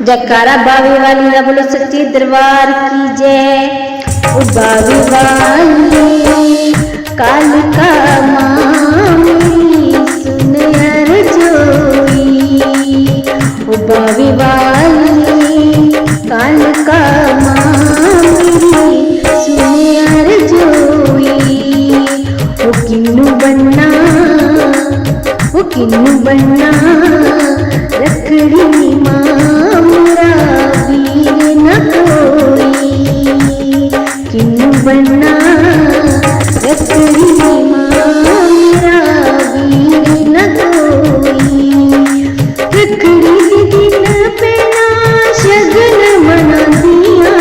जयकारा बावे वाली दा बोलो सच्चे दरबार की जय। ओ बावे वाली कालिका मां मेरी सुन अर्ज़ोई। ओ बावे वाली कालिका मां मेरी सुन अर्ज़ोई। ओ किन्नू बनना रखड़ी मां मेरा वीर न कोई। किन्नू बनना रखड़ी मां मेरा वीर न कोई। रखड़ी के दिन पहला शगन मना दिया,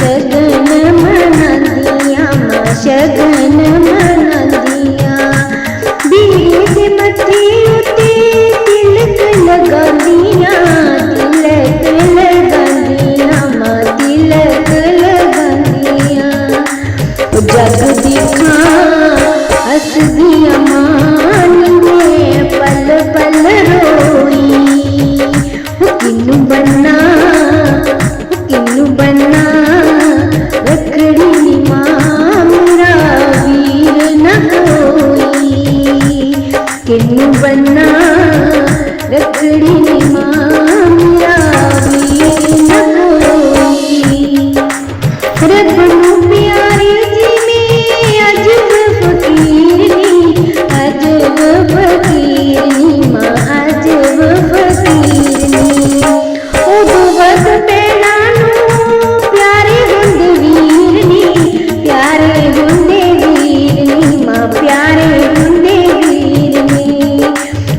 शगन मना दिया मां शगन मना दिया। वीर दे मथे उते तिलक लगा दिया, तिलक लगा दिया मां तिलक लगा दिया। ओ जग दिखा हस दिया मान में पल पल रोई। ओ किन्नू बनना रखड़ी मां मेरा वीर न कोई। किन्नू बनना रखड़ी मां मेरा वीर न कोई। रब नू प्यारे जी में अजब फकीर नी, अजब फकीर नी मां अजब फकीर नी। उदू वक्त पहला प्यारे हुंदे वीर नी, प्यारे हुंदे वीर नी मां प्यारे हुंदे वीर नी।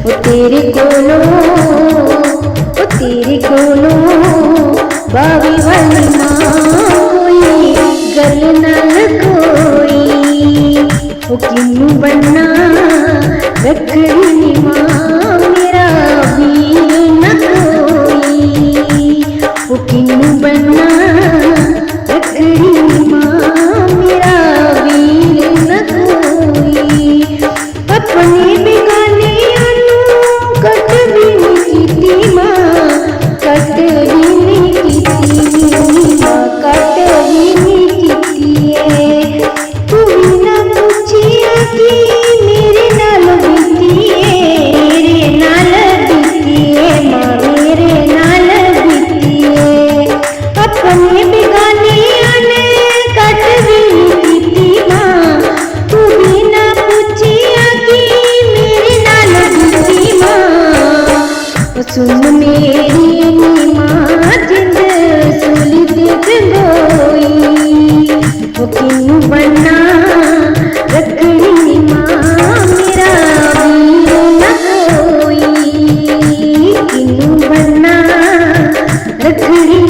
ओ तेरे कोलों बावे वाली मां कोई गल नाल कोई। ओ किन्नू बनना रखड़ी मां मेरा वीर न कोई। ओ किन्नू बनना रखड़ी मां मेरा वीर न कोई। अपने बेगाने कट भी नहीं कीती मां, कट भी नहीं कीती मां कट भी नहीं कीती है। तू भी ना पूछिया कि मेरे नाल बीती है, मेरे नाल बीती है मां मेरे नाल बीती है। अपने बेगाने कट भी नहीं कीती मां, तू भी ना पूछिया कि मेरे नाल बीती मां। सुन मेरी मां जिंद सुली ते गंगोई। ओ किन्नू बनना रखड़ी मां मेरा वीर न कोई। किन्नू बनना रखड़ी